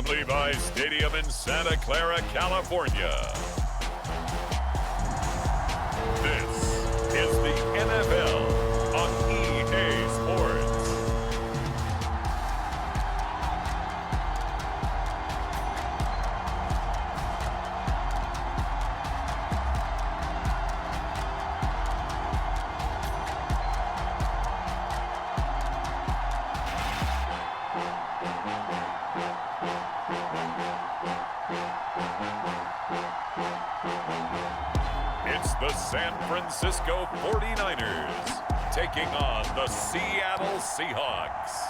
from Levi's Stadium in Santa Clara, California. This is the NFL on EA Sports. It's the San Francisco 49ers taking on the Seattle Seahawks.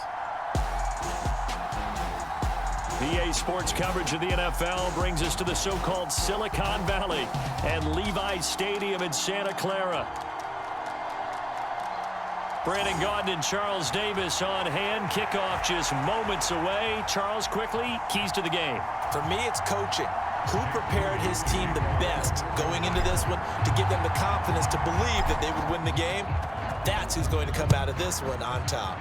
EA Sports coverage of the NFL brings us to the so-called Silicon Valley and Levi's Stadium in Santa Clara. Brandon Gaudin and Charles Davis on hand. Kickoff just moments away. Charles, quickly, keys to the game. For me, it's coaching. Who prepared his team the best going into this one to give them the confidence to believe that they would win the game? That's who's going to come out of this one on top.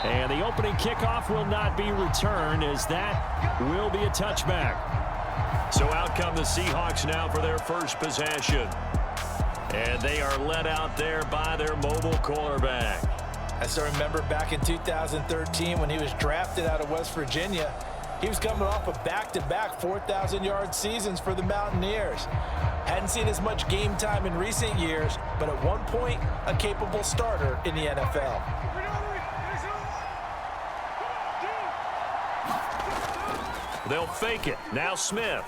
And the opening kickoff will not be returned, as that will be a touchback. So out come the Seahawks now for their first possession. And they are led out there by their mobile quarterback. I still remember back in 2013 when he was drafted out of West Virginia. He was coming off of back-to-back 4,000-yard seasons for the Mountaineers. Hadn't seen as much game time in recent years, but at one point, a capable starter in the NFL. They'll fake it. Now Smith.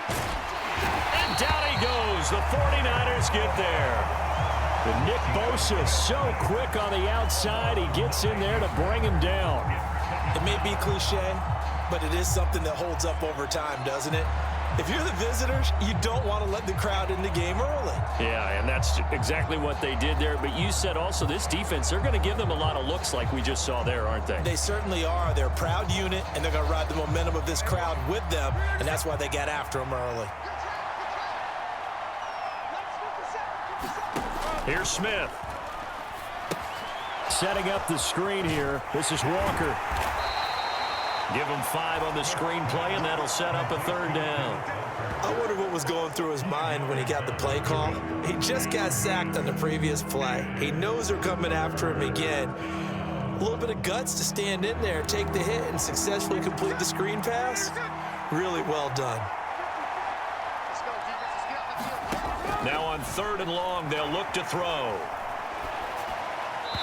And down he goes. The 49ers get there. And Nick Bosa so quick on the outside. He gets in there to bring him down. It may be cliche, but it is something that holds up over time, doesn't it? If you're the visitors, you don't want to let the crowd in the game early. Yeah, and that's exactly what they did there. But you said also this defense, they're going to give them a lot of looks like we just saw there, aren't they? They certainly are. They're a proud unit, and they're going to ride the momentum of this crowd with them, and that's why they got after them early. Here's Smith. Setting up the screen here. This is Walker. Give him 5 on the screen play, and that'll set up a third down. I wonder what was going through his mind when he got the play call. He just got sacked on the previous play. He knows they're coming after him again. A little bit of guts to stand in there, take the hit, and successfully complete the screen pass. Really well done. Now on 3rd and long, they'll look to throw.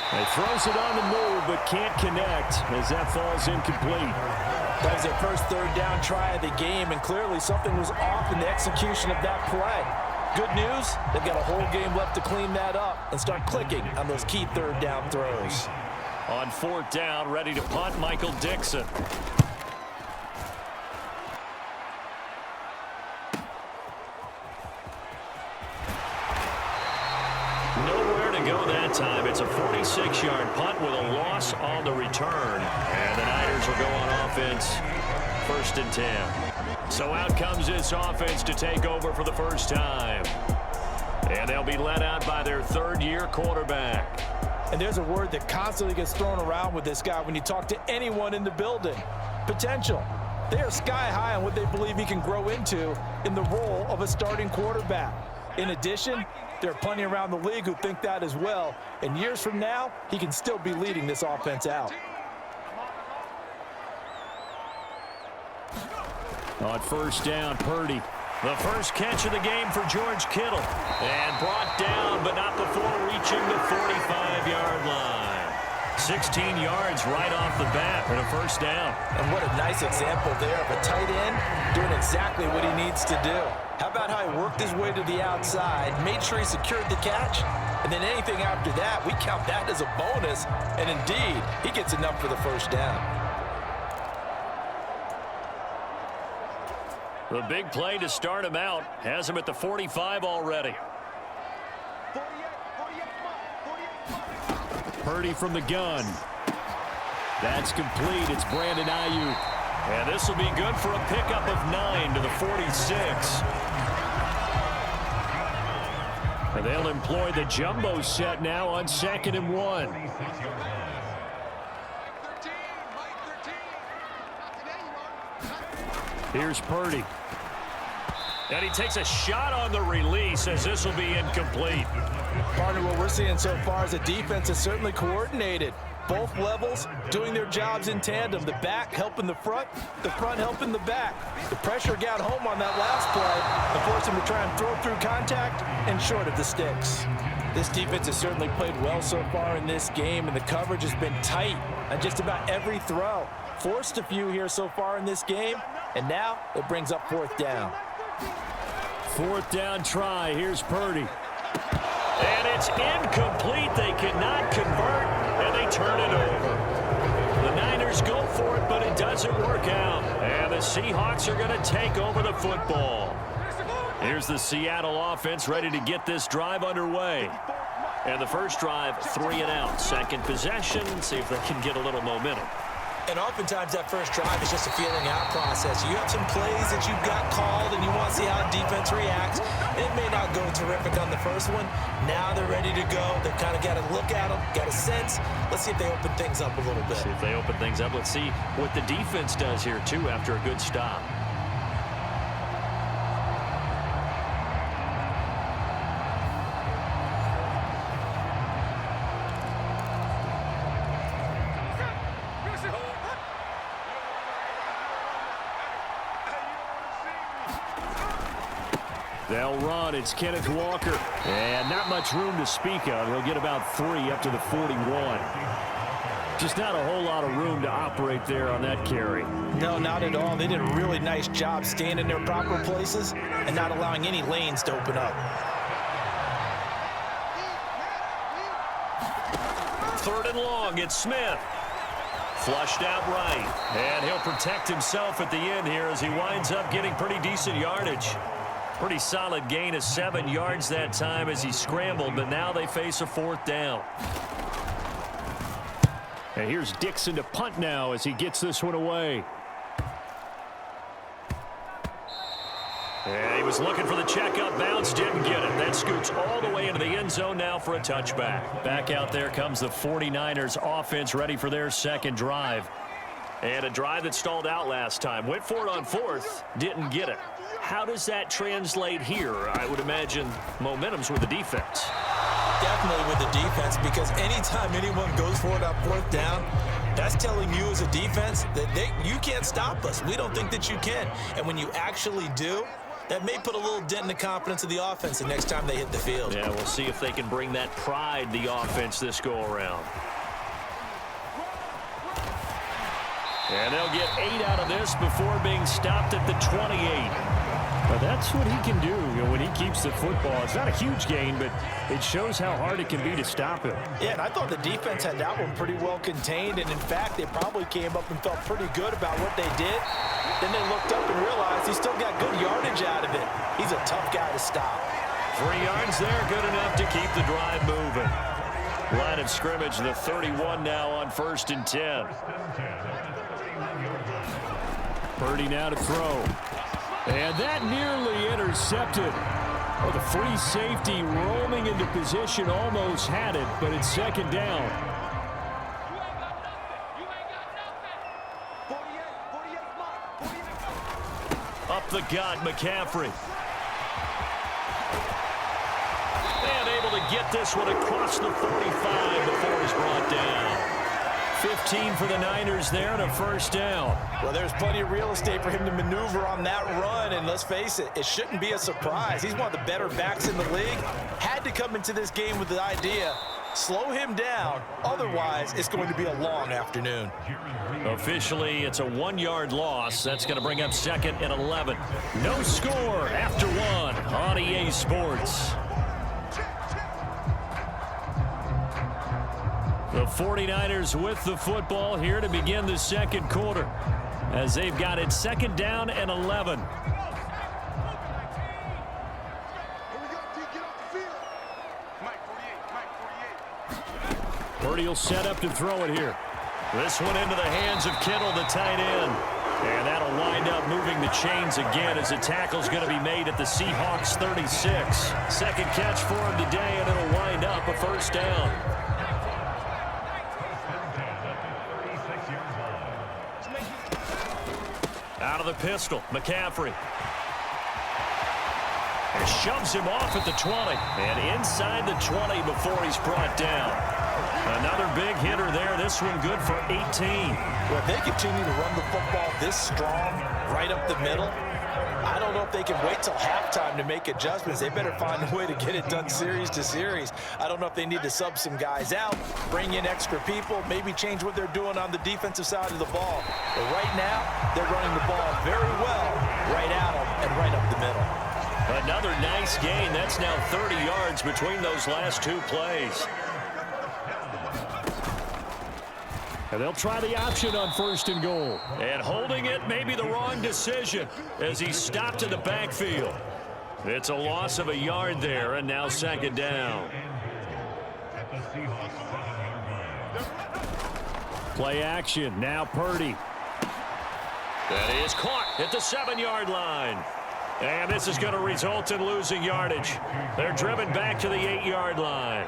He throws it on the move, but can't connect as that falls incomplete. That was their first 3rd down try of the game, and clearly something was off in the execution of that play. Good news, they've got a whole game left to clean that up and start clicking on those key 3rd down throws. On 4th down, ready to punt, Michael Dixon. Nowhere to go that time. It's a 46-yard punt with a loss on the return. And the Niners will go on offense, 1st and 10. So out comes this offense to take over for the first time. And they'll be led out by their 3rd-year quarterback. And there's a word that constantly gets thrown around with this guy when you talk to anyone in the building. Potential. They are sky high on what they believe he can grow into in the role of a starting quarterback. In addition, there are plenty around the league who think that as well. And years from now, he can still be leading this offense out. On 1st down, Purdy. The first catch of the game for George Kittle. And brought down, but not before reaching the 45-yard line. 16 yards right off the bat and a 1st down. And what a nice example there of a tight end doing exactly what he needs to do. How about how he worked his way to the outside, made sure he secured the catch, and then anything after that, we count that as a bonus. And indeed, he gets enough for the 1st down. The big play to start him out has him at the 45 already. Purdy from the gun. That's complete. It's Brandon Ayuk. And this will be good for a pickup of 9 to the 46. And they'll employ the jumbo set now on 2nd and 1. Here's Purdy. And he takes a shot on the release as this will be incomplete. Partner, what we're seeing so far is the defense is certainly coordinated. Both levels doing their jobs in tandem. The back helping the front helping the back. The pressure got home on that last play and forced him to try and throw through contact and short of the sticks. This defense has certainly played well so far in this game, and the coverage has been tight on just about every throw. Forced a few here so far in this game, and now it brings up 4th down. 4th down try. Here's Purdy. And it's incomplete. They cannot convert, and they turn it over. The Niners go for it, but it doesn't work out. And the Seahawks are going to take over the football. Here's the Seattle offense ready to get this drive underway. And the first drive, 3 and out. Second possession, see if they can get a little momentum. And oftentimes that first drive is just a feeling out process. You have some plays that you've got called and you want to see how defense reacts. It may not go terrific on the first one. Now they're ready to go. They've kind of got to look at them, got a sense. Let's see if they open things up a little bit. See if they open things up. Let's see what the defense does here, too, after a good stop. They'll run. It's Kenneth Walker. And not much room to speak of. He'll get about 3 up to the 41. Just not a whole lot of room to operate there on that carry. No, not at all. They did a really nice job staying in their proper places and not allowing any lanes to open up. 3rd and long. It's Smith. Flushed out right. And he'll protect himself at the end here as he winds up getting pretty decent yardage. Pretty solid gain of 7 yards that time as he scrambled, but now they face a 4th down. And here's Dixon to punt now as he gets this one away. And he was looking for the checkup bounce, didn't get it. That scoots all the way into the end zone now for a touchback. Back out there comes the 49ers offense ready for their second drive. And a drive that stalled out last time. Went for it on 4th, didn't get it. How does that translate here? I would imagine momentum's with the defense. Definitely with the defense, because anytime anyone goes for it on 4th down, that's telling you as a defense that you can't stop us. We don't think that you can. And when you actually do, that may put a little dent in the confidence of the offense the next time they hit the field. Yeah, we'll see if they can bring that pride, the offense, this go-around. And they'll get 8 out of this before being stopped at the 28. Well, that's what he can do, when he keeps the football. It's not a huge gain, but it shows how hard it can be to stop him. Yeah, and I thought the defense had that one pretty well contained, and in fact, they probably came up and felt pretty good about what they did. Then they looked up and realized he still got good yardage out of it. He's a tough guy to stop. 3 yards there, good enough to keep the drive moving. Line of scrimmage, the 31 now on 1st and 10. Purdy now to throw. And that nearly intercepted. Oh, the free safety roaming into position almost had it, but it's 2nd down. Up the gut, McCaffrey. And able to get this one across the 45 before he's brought down. 15 for the Niners there and a 1st down. Well, there's plenty of real estate for him to maneuver on that run, and let's face it, it shouldn't be a surprise. He's one of the better backs in the league. Had to come into this game with the idea, slow him down, otherwise it's going to be a long afternoon. Officially, it's a 1-yard loss. That's going to bring up 2nd and 11. No score after 1 on EA Sports. The 49ers with the football here to begin the 2nd quarter as they've got it 2nd down and 11. Purdy will set up to throw it here. This one into the hands of Kittle, the tight end. And that'll wind up moving the chains again as the tackle's going to be made at the Seahawks 36. Second catch for him today, and it'll wind up a first down. Out of the pistol, McCaffrey. And shoves him off at the 20. And inside the 20 before he's brought down. Another big hitter there. This one good for 18. Well, if they continue to run the football this strong, right up the middle, I don't know if they can wait till halftime to make adjustments. They better find a way to get it done series to series. I don't know if they need to sub some guys out, bring in extra people, maybe change what they're doing on the defensive side of the ball. But right now, they're running the ball very well right at them and right up the middle. Another nice gain. That's now 30 yards between those last two plays. And they'll try the option on 1st and goal. And holding it may be the wrong decision as he stopped in the backfield. It's a loss of a yard there, and now 2nd down. Play action. Now Purdy. That is caught at the 7-yard line. And this is going to result in losing yardage. They're driven back to the 8-yard line.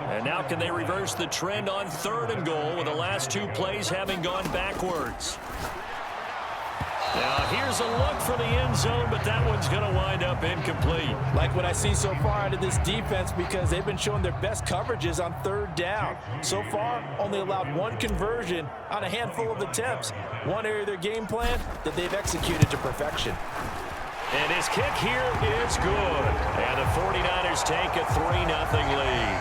And now can they reverse the trend on 3rd and goal with the last two plays having gone backwards? Now here's a look for the end zone, but that one's going to wind up incomplete. Like what I see so far out of this defense because they've been showing their best coverages on 3rd down. So far, only allowed one conversion on a handful of attempts. One area of their game plan that they've executed to perfection. And his kick here is good. And the 49ers take a 3-0 lead.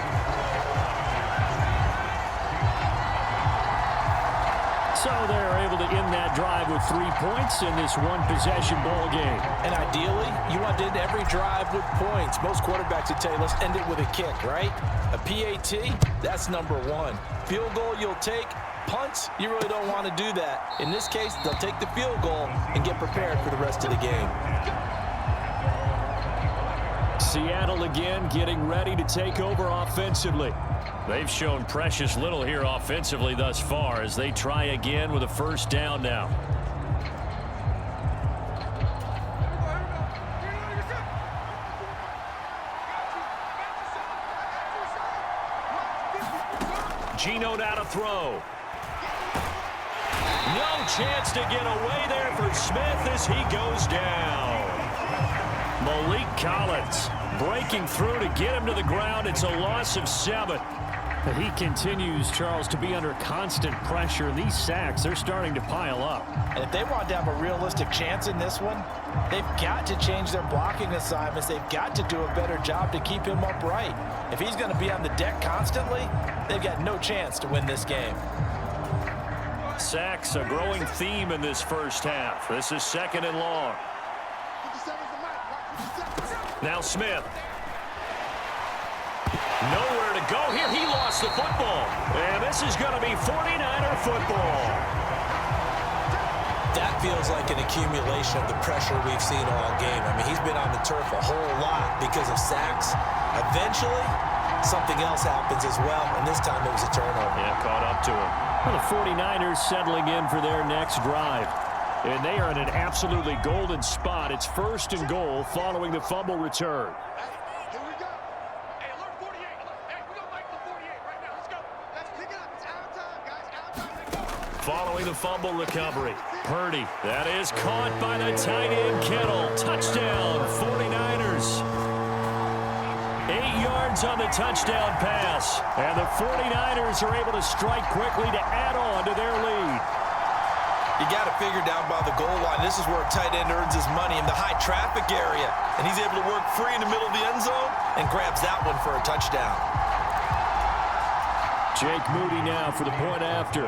So they're able to end that drive with 3 points in this one-possession ball game. And ideally, you want to end every drive with points. Most quarterbacks would tell you, let's end it with a kick, right? A PAT, that's number one. Field goal you'll take. Punts, you really don't want to do that. In this case, they'll take the field goal and get prepared for the rest of the game. Seattle again getting ready to take over offensively. They've shown precious little here offensively thus far as they try again with a 1st down now. Geno now to throw. No chance to get away there for Smith as he goes down. Malik Collins breaking through to get him to the ground. It's a loss of 7. But he continues, Charles, to be under constant pressure. These sacks, they're starting to pile up. And if they want to have a realistic chance in this one, they've got to change their blocking assignments. They've got to do a better job to keep him upright. If he's going to be on the deck constantly, they've got no chance to win this game. Sacks, a growing theme in this first half. This is 2nd and long. Now Smith. Nowhere to go here. He lost the football. And this is going to be 49er football. That feels like an accumulation of the pressure we've seen all game. I mean, he's been on the turf a whole lot because of sacks. Eventually, something else happens as well, and this time it was a turnover. Yeah, caught up to him. Well, the 49ers settling in for their next drive. And they are in an absolutely golden spot. It's 1st and goal following the fumble return. Following the fumble recovery. Purdy. That is caught by the tight end Kittle. Touchdown, 49ers. 8 yards on the touchdown pass. And the 49ers are able to strike quickly to add on to their lead. You got to figure down by the goal line. This is where a tight end earns his money in the high traffic area. And he's able to work free in the middle of the end zone and grabs that one for a touchdown. Jake Moody now for the point after.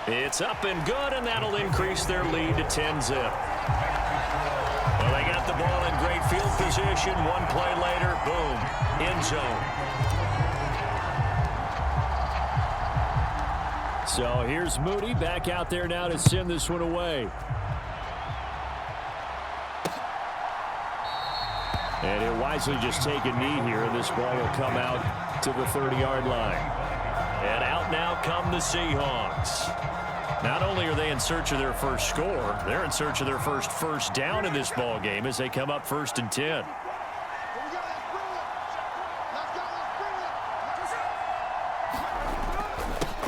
It's up and good, and that'll increase their lead to 10-zip. Well, they got the ball in great field position. One play later, boom, end zone. So here's Moody back out there now to send this one away. And he'll wisely just take a knee here, and this ball will come out to the 30-yard line. And out now come the Seahawks. Not only are they in search of their first score, they're in search of their first down in this ball game as they come up 1st and 10.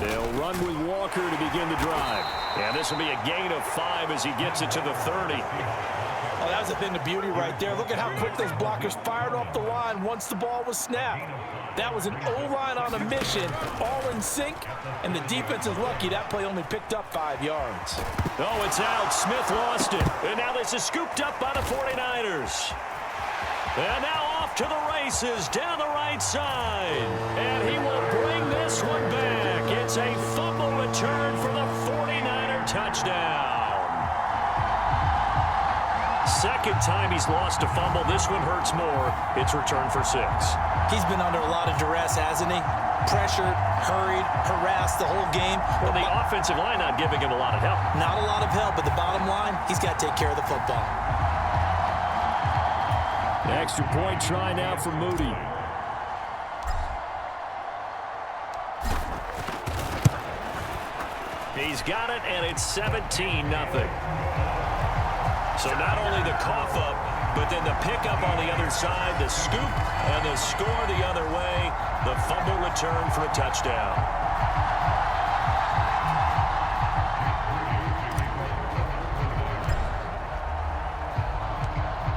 They'll run with Walker to begin the drive. And this will be a gain of 5 as he gets it to the 30. Oh, that was a thing of beauty right there. Look at how quick those blockers fired off the line once the ball was snapped. That was an O-line on a mission, all in sync, and the defense is lucky that play only picked up 5 yards. Oh, it's out. Smith lost it. And now this is scooped up by the 49ers. And now off to the races down the right side. And he will bring this one back. It's a fumble return for the 49er touchdown. Second time he's lost a fumble. This one hurts more. It's returned for 6. He's been under a lot of duress, hasn't he? Pressured, hurried, harassed the whole game. Well, the offensive line not giving him a lot of help. Not a lot of help, but the bottom line, he's got to take care of the football. The extra point try now for Moody. He's got it, and it's 17-0. So not only the cough up, but then the pickup on the other side, the scoop, and the score the other way, the fumble return for a touchdown.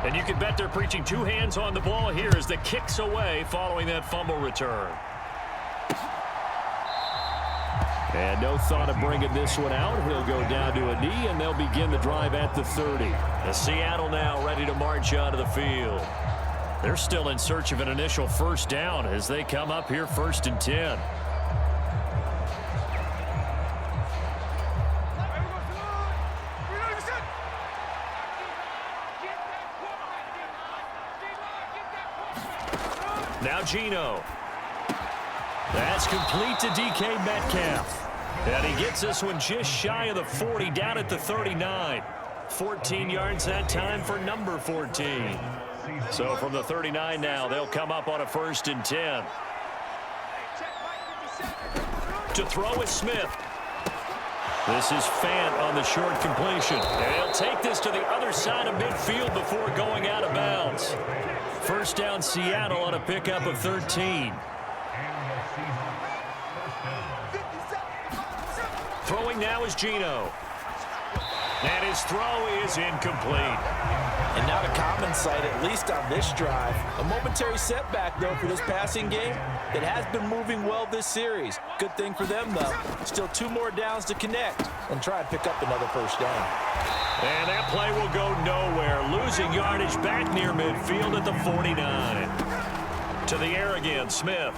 And you can bet they're preaching 2 hands on the ball here as the kick's away following that fumble return. And no thought of bringing this one out. He'll go down to a knee, and they'll begin the drive at the 30. The Seattle now ready to march onto the field. They're still in search of an initial first down as they come up here 1st and 10. Now Geno. That's complete to DK Metcalf. And he gets this one just shy of the 40, down at the 39. 14 yards that time for number 14. So from the 39 now, they'll come up on a 1st and 10. To throw is Smith. This is Fant on the short completion. And he'll take this to the other side of midfield before going out of bounds. First down Seattle on a pickup of 13. Throwing now is Geno. And his throw is incomplete. And not a common sight, at least on this drive. A momentary setback, though, for this passing game that has been moving well this series. Good thing for them, though. Still 2 more downs to connect and try and pick up another first down. And that play will go nowhere. Losing yardage back near midfield at the 49. To the air again, Smith.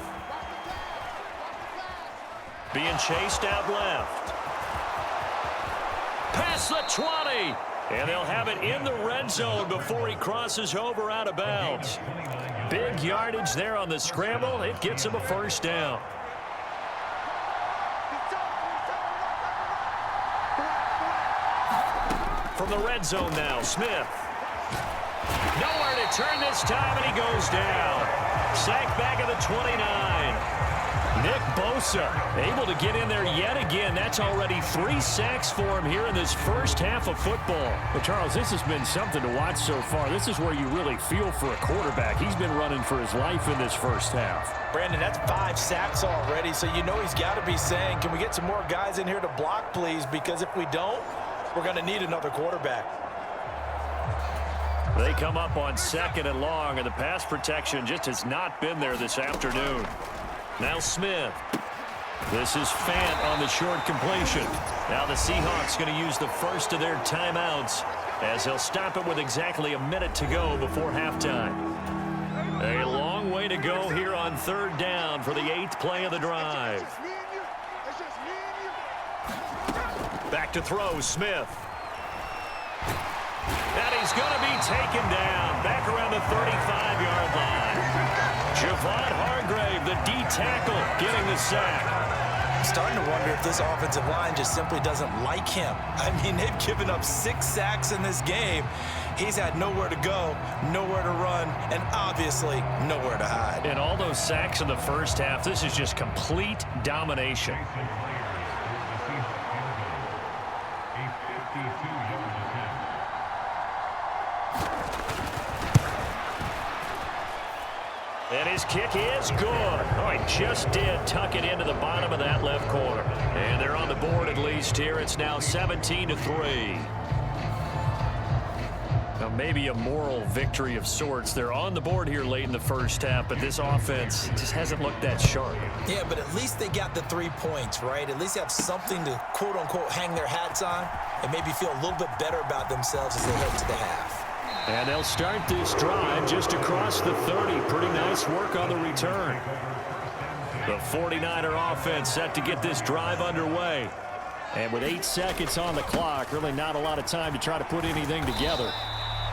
Being chased out left. Past the 20. And they'll have it in the red zone before he crosses over out of bounds. Big yardage there on the scramble. It gets him a first down. From the red zone now, Smith. Nowhere to turn this time, and he goes down. Sacked back at the 29. Nick Bosa able to get in there yet again. That's already 3 sacks for him here in this first half of football. Well, Charles, this has been something to watch so far. This is where you really feel for a quarterback. He's been running for his life in this first half. Brandon, that's 5 sacks already, so you know he's got to be saying, can we get some more guys in here to block, please? Because if we don't, we're going to need another quarterback. They come up on 2nd and long, and the pass protection just has not been there this afternoon. Now Smith. This is Fant on the short completion. Now the Seahawks going to use the first of their timeouts as they'll stop it with exactly a minute to go before halftime. A long way to go here on 3rd down for the 8th play of the drive. Back to throw, Smith. And he's going to be taken down back around the 35-yard line. Javon Hargrave, the D tackle, getting the sack. I'm starting to wonder if this offensive line just simply doesn't like him. I mean, they've given up 6 sacks in this game. He's had nowhere to go, nowhere to run, and obviously nowhere to hide. And all those sacks in the first half, this is just complete domination. And his kick is good. Oh, he just did tuck it into the bottom of that left corner. And they're on the board at least here. It's now 17-3. Now maybe a moral victory of sorts. They're on the board here late in the first half, but this offense just hasn't looked that sharp. Yeah, but at least they got the 3 points, right? At least they have something to, quote-unquote, hang their hats on and maybe feel a little bit better about themselves as they head to the half. And they'll start this drive just across the 30. Pretty nice work on the return. The 49er offense set to get this drive underway. And with 8 seconds on the clock, really not a lot of time to try to put anything together.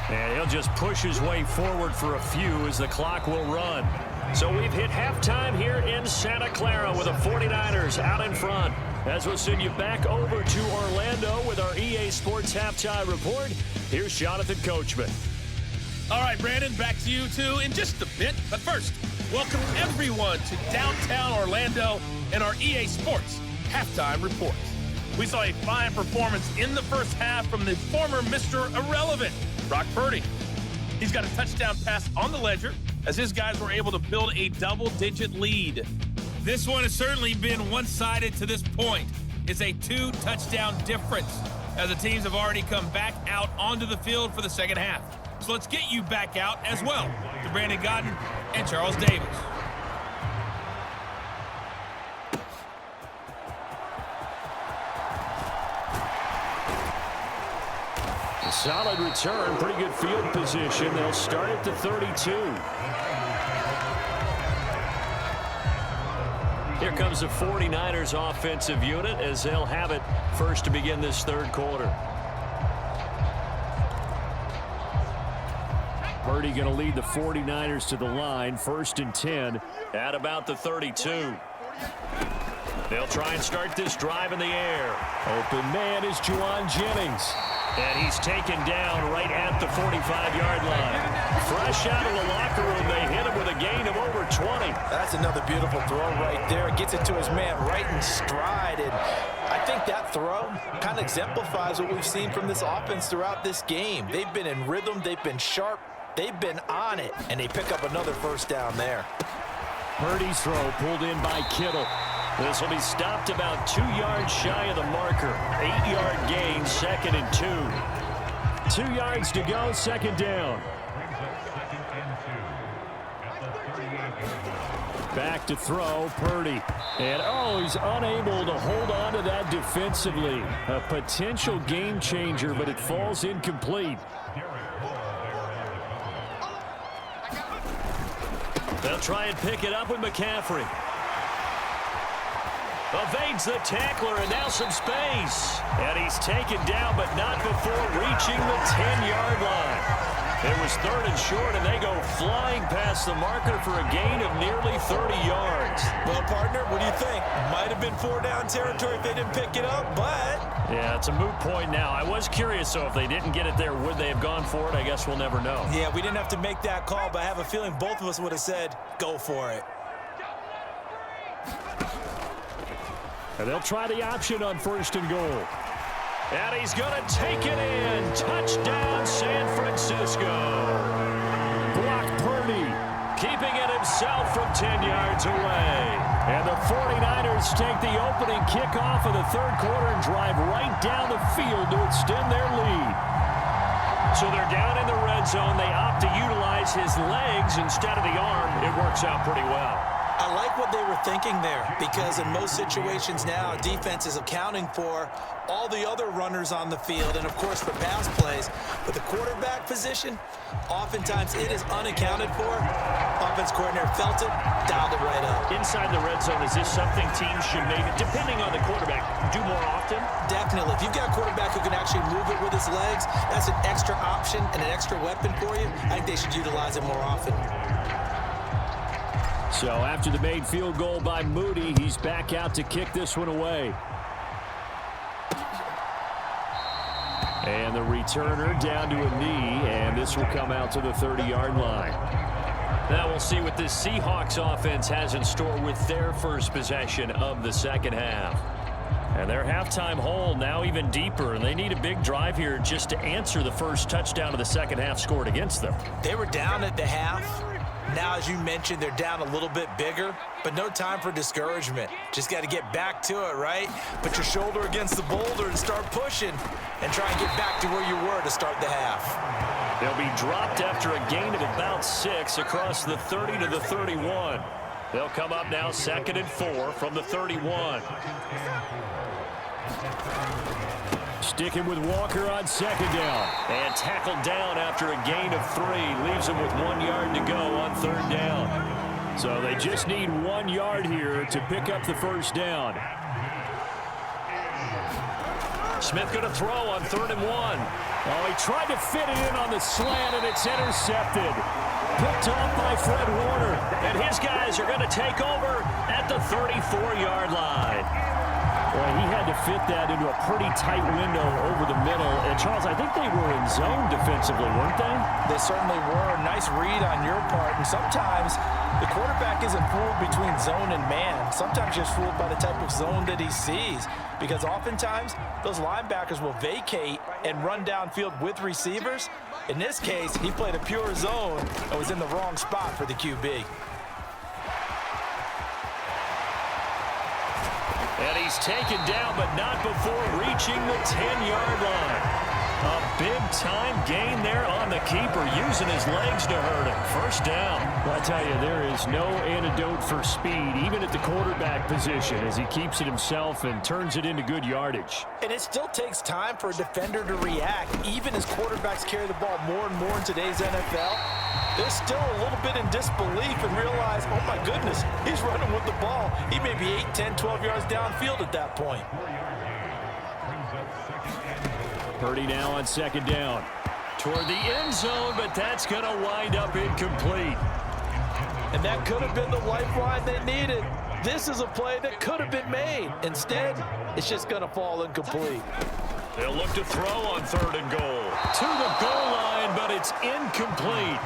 And he'll just push his way forward for a few as the clock will run. So we've hit halftime here in Santa Clara with the 49ers out in front. As we'll send you back over to Orlando with our EA Sports Halftime Report, here's Jonathan Coachman. All right, Brandon, back to you, too, in just a bit. But first, welcome everyone to downtown Orlando and our EA Sports Halftime Report. We saw a fine performance in the first half from the former Mr. Irrelevant, Brock Purdy. He's got a touchdown pass on the ledger as his guys were able to build a double-digit lead. This one has certainly been one-sided to this point. It's a 2-touchdown difference as the teams have already come back out onto the field for the second half. So let's get you back out as well to Brandon Godden and Charles Davis. A solid return, pretty good field position. They'll start at the 32. Here comes the 49ers offensive unit as they'll have it first to begin this third quarter. Purdy going to lead the 49ers to the line, 1st and 10 at about the 32. They'll try and start this drive in the air. Open man is Juwan Jennings. And he's taken down right at the 45-yard line. Fresh out of the locker room, they hit him with a gain of over 20. That's another beautiful throw right there. Gets it to his man right in stride. And I think that throw kind of exemplifies what we've seen from this offense throughout this game. They've been in rhythm. They've been sharp. They've been on it. And they pick up another first down there. Purdy's throw pulled in by Kittle. This will be stopped about 2 yards shy of the marker. 8-yard gain, 2nd and 2. 2 yards to go, 2nd down. Back to throw, Purdy. And, oh, he's unable to hold on to that defensively. A potential game changer, but it falls incomplete. They'll try and pick it up with McCaffrey. Evades the tackler, and now some space. And he's taken down, but not before reaching the 10-yard line. It was 3rd and short, and they go flying past the marker for a gain of nearly 30 yards. Well, partner, what do you think? Might have been 4-down territory if they didn't pick it up, but... Yeah, it's a moot point now. I was curious, so if they didn't get it there, would they have gone for it? I guess we'll never know. Yeah, we didn't have to make that call, but I have a feeling both of us would have said, go for it. And they'll try the option on 1st and goal. And he's going to take it in. Touchdown, San Francisco. Brock Purdy keeping it himself from 10 yards away. And the 49ers take the opening kickoff of the third quarter and drive right down the field to extend their lead. So they're down in the red zone. They opt to utilize his legs instead of the arm. It works out pretty well. I like what they were thinking there, because in most situations now, defense is accounting for all the other runners on the field and, of course, for pass plays. But the quarterback position, oftentimes it is unaccounted for. Offense coordinator felt it, dialed it right up. Inside the red zone, is this something teams should maybe, depending on the quarterback, do more often? Definitely. If you've got a quarterback who can actually move it with his legs, that's an extra option and an extra weapon for you. I think they should utilize it more often. So after the made field goal by Moody, he's back out to kick this one away. And the returner down to a knee, and this will come out to the 30-yard line. Now we'll see what this Seahawks offense has in store with their first possession of the second half. And their halftime hole now even deeper, and they need a big drive here just to answer the first touchdown of the second half scored against them. They were down at the half. Now, as you mentioned, they're down a little bit bigger, but no time for discouragement. Just got to get back to it, right? Put your shoulder against the boulder and start pushing and try and get back to where you were to start the half. They'll be dropped after a gain of about 6 across the 30 to the 31. They'll come up now 2nd and 4 from the 31. Sticking with Walker on 2nd down. And tackled down after a gain of 3. Leaves them with 1 yard to go on 3rd down. So they just need 1 yard here to pick up the first down. Smith going to throw on 3rd and 1. Oh, he tried to fit it in on the slant, and it's intercepted. Picked off by Fred Warner. And his guys are going to take over at the 34-yard line. Boy, he had to fit that into a pretty tight window over the middle. And, Charles, I think they were in zone defensively, weren't they? They certainly were. Nice read on your part. And sometimes the quarterback isn't fooled between zone and man. Sometimes just fooled by the type of zone that he sees. Because oftentimes, those linebackers will vacate and run downfield with receivers. In this case, he played a pure zone and was in the wrong spot for the QB. And he's taken down, but not before reaching the 10-yard line. A big-time gain there on the keeper, using his legs to hurt him. First down. Well, I tell you, there is no antidote for speed, even at the quarterback position, as he keeps it himself and turns it into good yardage. And it still takes time for a defender to react, even as quarterbacks carry the ball more and more in today's NFL. They're still a little bit in disbelief and realize, oh my goodness, he's running with the ball. He may be 8, 10, 12 yards downfield at that point. Purdy now on 2nd down. Toward the end zone, but that's going to wind up incomplete. And that could have been the lifeline they needed. This is a play that could have been made. Instead, it's just going to fall incomplete. They'll look to throw on 3rd and goal. To the goal line, but it's incomplete.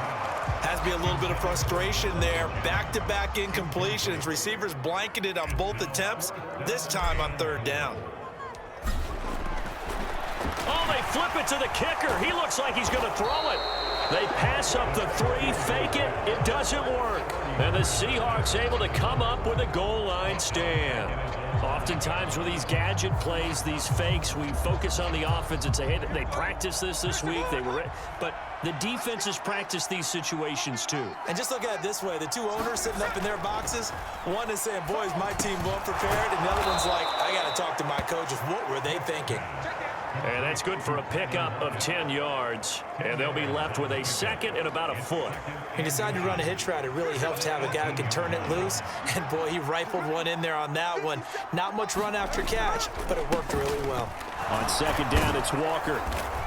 Has to be a little bit of frustration there. Back-to-back incompletions. Receivers blanketed on both attempts, this time on 3rd down. Oh, they flip it to the kicker. He looks like he's going to throw it. They pass up the 3, fake it. It doesn't work. And the Seahawks able to come up with a goal line stand. Oftentimes with these gadget plays, these fakes, we focus on the offense and say, hey, they practiced this week. They were ready. But the defenses practice these situations too. And just look at it this way. The two owners sitting up in their boxes, one is saying, boys, my team well prepared. And the other one's like, I got to talk to my coaches. What were they thinking? And that's good for a pickup of 10 yards. And they'll be left with a 2nd and about a foot. He decided to run a hitch route. It really helps to have a guy who can turn it loose. And, boy, he rifled one in there on that one. Not much run after catch, but it worked really well. On 2nd down, it's Walker.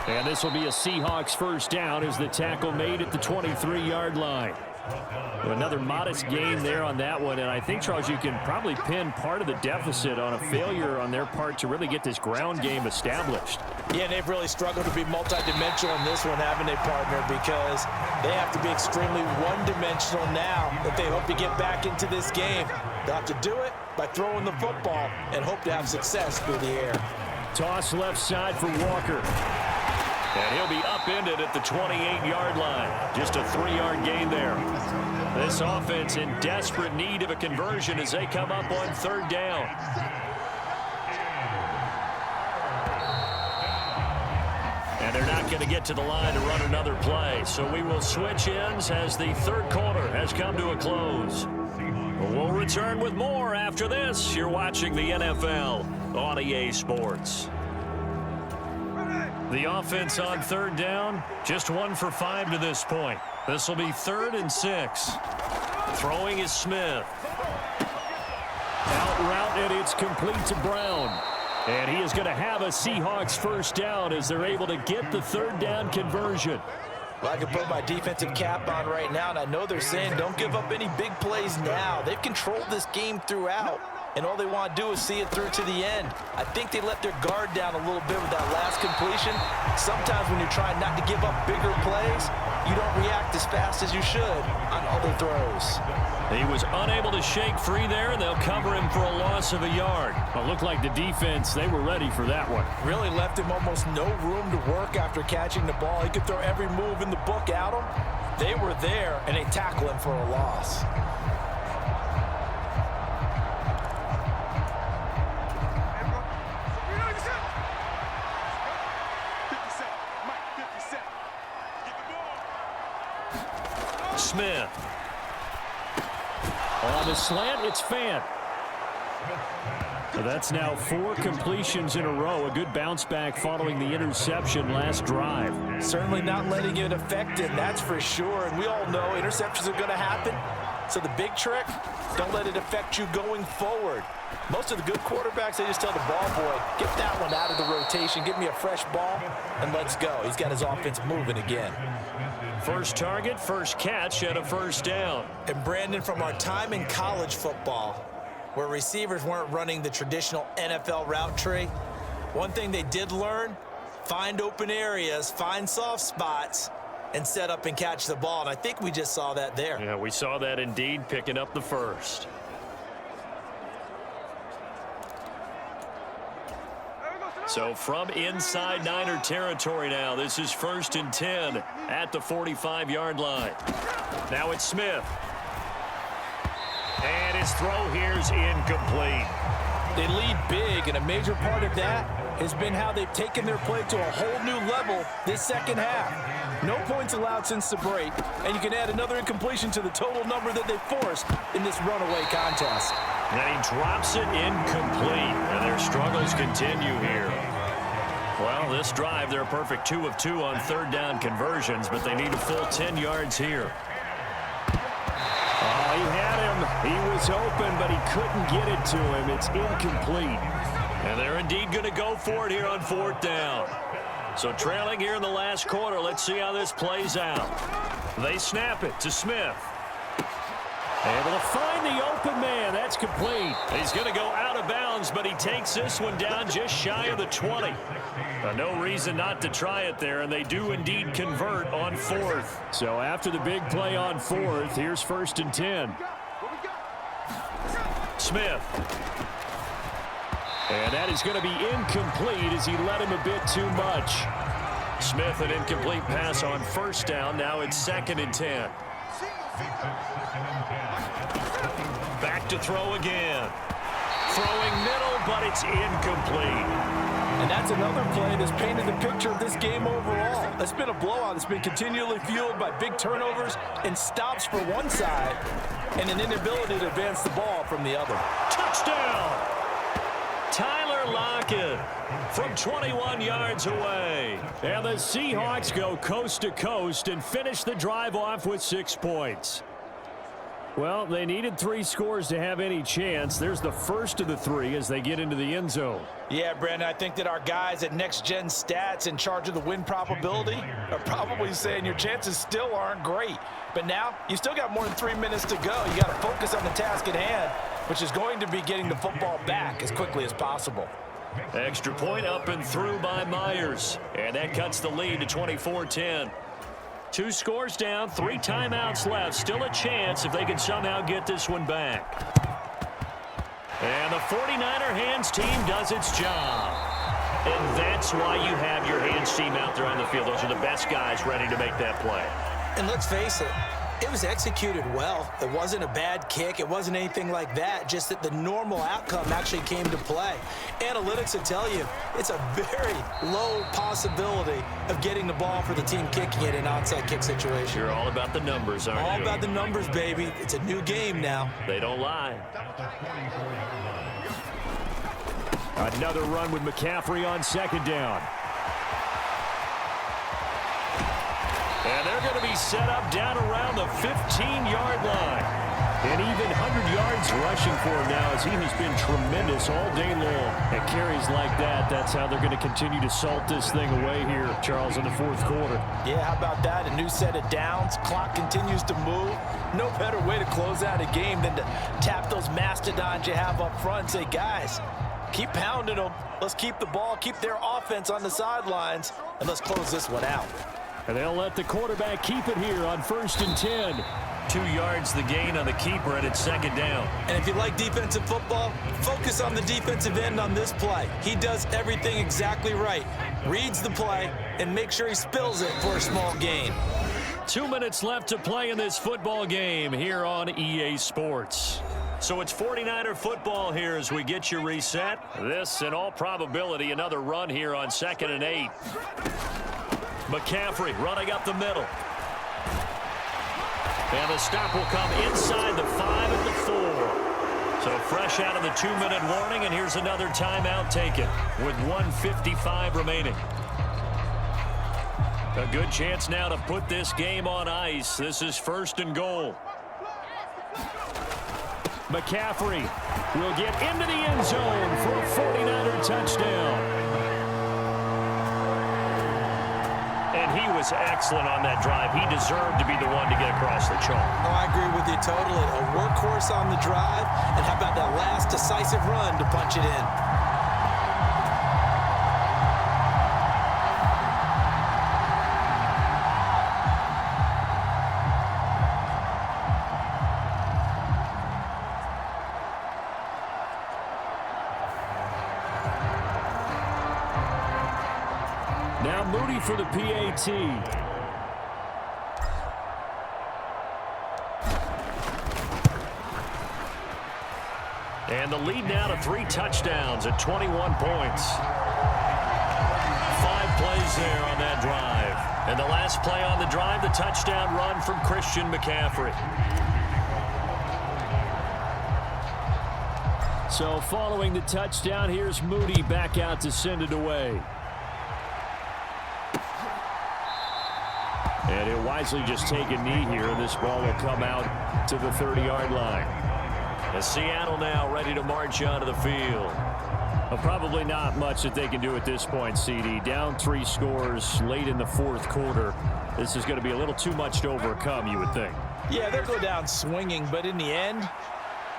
And this will be a Seahawks first down as the tackle made at the 23-yard line. Another modest gain there on that one, and I think, Charles, you can probably pin part of the deficit on a failure on their part to really get this ground game established. Yeah, they've really struggled to be multidimensional in this one, haven't they, partner, because they have to be extremely one-dimensional now if they hope to get back into this game. They'll have to do it by throwing the football and hope to have success through the air. Toss left side for Walker. And he'll be upended at the 28-yard line. Just a 3-yard gain there. This offense in desperate need of a conversion as they come up on 3rd down. And they're not going to get to the line to run another play. So we will switch ends as the 3rd quarter has come to a close. We'll return with more after this. You're watching the NFL on EA Sports. The offense on 3rd down, just 1 for 5 to this point. This will be 3rd and 6. Throwing is Smith. Out route, and it's complete to Brown. And he is going to have a Seahawks first down as they're able to get the 3rd down conversion. Well, I can put my defensive cap on right now, and I know they're saying don't give up any big plays now. They've controlled this game throughout, and all they want to do is see it through to the end. I think they let their guard down a little bit with that last completion. Sometimes when you're trying not to give up bigger plays, you don't react as fast as you should on other throws. He was unable to shake free there, and they'll cover him for a loss of a yard. Well, it looked like the defense, they were ready for that one. Really left him almost no room to work after catching the ball. He could throw every move in the book at him. They were there, and they tackle him for a loss. Smith. On the slant, it's Fant. So that's now 4 completions in a row. A good bounce back following the interception last drive. Certainly not letting it affect him, that's for sure. And we all know interceptions are going to happen. So the big trick, don't let it affect you going forward. Most of the good quarterbacks, they just tell the ball boy, get that one out of the rotation, give me a fresh ball, and let's go. He's got his offense moving again. First target, first catch, and a first down. And Brandon, from our time in college football, where receivers weren't running the traditional NFL route tree, one thing they did learn, find open areas, find soft spots, and set up and catch the ball. And I think we just saw that there. Yeah, we saw that indeed, picking up the first. So from inside Niner territory now, this is 1st and 10 at the 45-yard line. Now it's Smith. And his throw here's incomplete. They lead big, and a major part of that has been how they've taken their play to a whole new level this second half. No points allowed since the break, and you can add another incompletion to the total number that they forced in this runaway contest. And he drops it incomplete, and their struggles continue here. Well, this drive, they're a perfect 2 of 2 on third down conversions, but they need a full 10 yards here. Oh, he had him. He was open, but he couldn't get it to him. It's incomplete. And they're indeed going to go for it here on 4th down. So trailing here in the last quarter, let's see how this plays out. They snap it to Smith. Able to find the open man. That's complete. He's going to go out of bounds, but he takes this one down just shy of the 20. No reason not to try it there, and they do indeed convert on 4th. So after the big play on 4th, here's 1st and 10. Smith. And that is going to be incomplete as he let him a bit too much. Smith, an incomplete pass on 1st down. Now it's 2nd and 10. Back to throw again. Throwing middle, but it's incomplete. And that's another play that's painted the picture of this game overall. It's been a blowout. It's been continually fueled by big turnovers and stops for one side and an inability to advance the ball from the other. Touchdown! Tyler Lockett from 21 yards away. And the Seahawks go coast to coast and finish the drive off with 6 points. Well, they needed 3 scores to have any chance. There's the first of the 3 as they get into the end zone. Yeah, Brandon, I think that our guys at Next Gen Stats in charge of the win probability are probably saying your chances still aren't great. But now, you still got more than 3 minutes to go. You got to focus on the task at hand, which is going to be getting the football back as quickly as possible. Extra point up and through by Myers. And that cuts the lead to 24-10. 2 scores down, 3 timeouts left. Still a chance if they can somehow get this one back. And the 49er hands team does its job. And that's why you have your hands team out there on the field. Those are the best guys ready to make that play. And let's face it, it was executed well. It wasn't a bad kick. It wasn't anything like that. Just that the normal outcome actually came to play. Analytics will tell you it's a very low possibility of getting the ball for the team kicking it in an onside kick situation. You're all about the numbers, aren't you? All about the numbers, baby. It's a new game now. They don't lie. Another run with McCaffrey on 2nd down. And they're going to be set up down around the 15-yard line. And even 100 yards rushing for him now, as he has been tremendous all day long. And carries like that, that's how they're going to continue to salt this thing away here, Charles, in the fourth quarter. Yeah, how about that? A new set of downs. Clock continues to move. No better way to close out a game than to tap those mastodons you have up front and say, guys, keep pounding them. Let's keep the ball, keep their offense on the sidelines, and let's close this one out. And they'll let the quarterback keep it here on 1st and 10. 2 yards the gain on the keeper, and it's 2nd down. And if you like defensive football, focus on the defensive end on this play. He does everything exactly right. Reads the play and make sure he spills it for a small gain. 2 minutes left to play in this football game here on EA Sports. So it's 49er football here as we get you reset. This, in all probability, another run here on 2nd and 8. McCaffrey running up the middle. And the stop will come inside the 5 at the 4. So fresh out of the 2-minute warning, and here's another timeout taken with 1:55 remaining. A good chance now to put this game on ice. This is 1st and goal. McCaffrey will get into the end zone for a 49er touchdown. And he was excellent on that drive. He deserved to be the one to get across the chalk. Oh, I agree with you totally. A workhorse on the drive, and how about that last decisive run to punch it in? Now Moody for the PAT. And the lead now to 3 touchdowns at 21 points. 5 plays there on that drive. And the last play on the drive, the touchdown run from Christian McCaffrey. So following the touchdown, here's Moody back out to send it away. And he'll wisely just take a knee here, and this ball will come out to the 30-yard line. And Seattle now ready to march onto the field. Well, probably not much that they can do at this point, CD. Down 3 scores late in the fourth quarter. This is going to be a little too much to overcome, you would think. Yeah, they'll go down swinging, but in the end,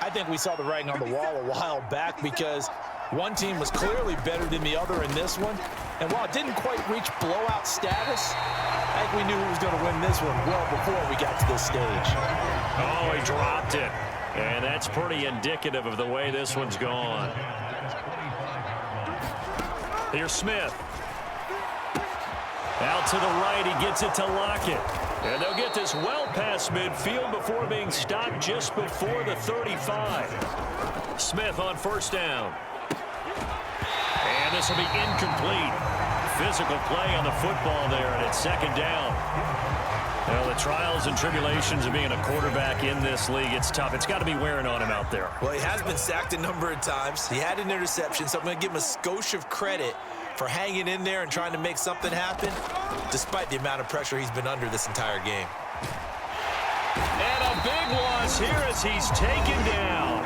I think we saw the writing on the wall a while back because one team was clearly better than the other in this one. And while it didn't quite reach blowout status, I think we knew who was going to win this one well before we got to this stage. Oh, he dropped it. And that's pretty indicative of the way this one's gone. Here's Smith. Out to the right, he gets it to Lockett. And they'll get this well past midfield before being stopped just before the 35. Smith on 1st down. And this will be incomplete. Physical play on the football there, and it's 2nd down. Well, the trials and tribulations of being a quarterback in this league, it's tough. It's got to be wearing on him out there. Well, he has been sacked a number of times. He had an interception, so I'm going to give him a skosh of credit for hanging in there and trying to make something happen, despite the amount of pressure he's been under this entire game. And a big loss here as he's taken down.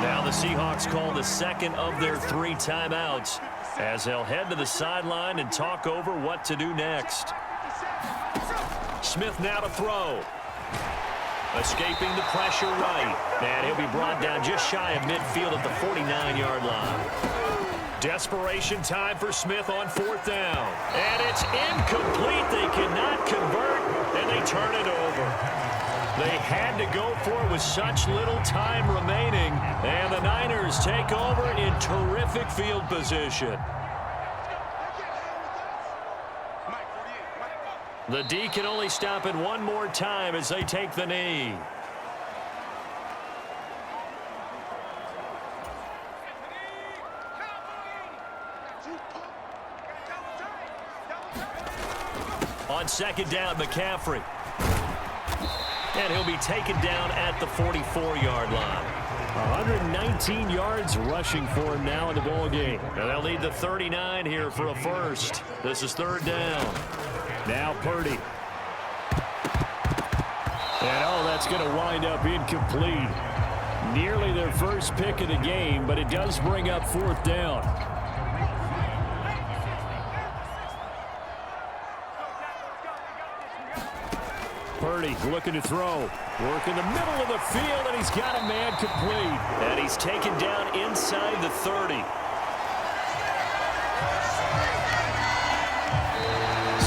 Now the Seahawks call the 2nd of their 3 timeouts as they'll head to the sideline and talk over what to do next. Smith now to throw. Escaping the pressure right. And he'll be brought down just shy of midfield at the 49-yard line. Desperation time for Smith on 4th down. And it's incomplete. They cannot convert, and they turn it over. They had to go for it with such little time remaining. And the Niners take over in terrific field position. The D can only stop it one more time as they take the knee. On 2nd down, McCaffrey. And he'll be taken down at the 44-yard line. 119 yards rushing for him now in the ball game. And they'll need the 39 here for a first. This is 3rd down. Now Purdy. And oh, That's going to wind up incomplete. Nearly their first pick of the game, but it does bring up 4th down. Purdy looking to throw. Work in the middle of the field, and he's got a man complete. And he's taken down inside the 30.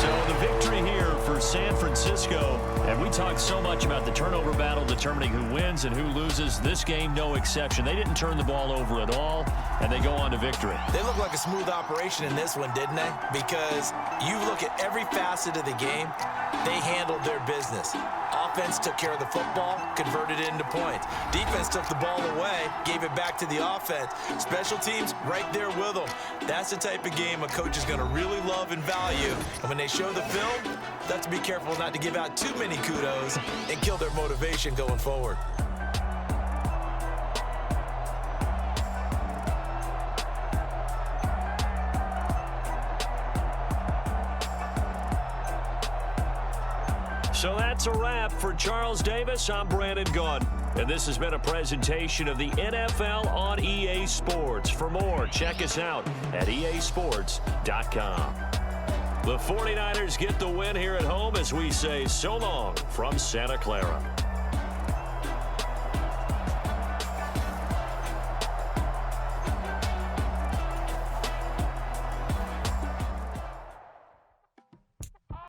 So the victory here for San Francisco. And we talked so much about the turnover battle determining who wins and who loses. This game, no exception. They didn't turn the ball over at all, and they go on to victory. They look like a smooth operation in this one, didn't they? Because you look at every facet of the game, they handled their business. Offense took care of the football, converted it into points. Defense took the ball away, gave it back to the offense. Special teams right there with them. That's the type of game a coach is going to really love and value. And when they show the film, they have to be careful not to give out too many kudos and kill their motivation going forward. So that's a wrap for Charles Davis. I'm Brandon Gunn. And this has been a presentation of the NFL on EA Sports. For more, check us out at easports.com. The 49ers get the win here at home as we say so long from Santa Clara.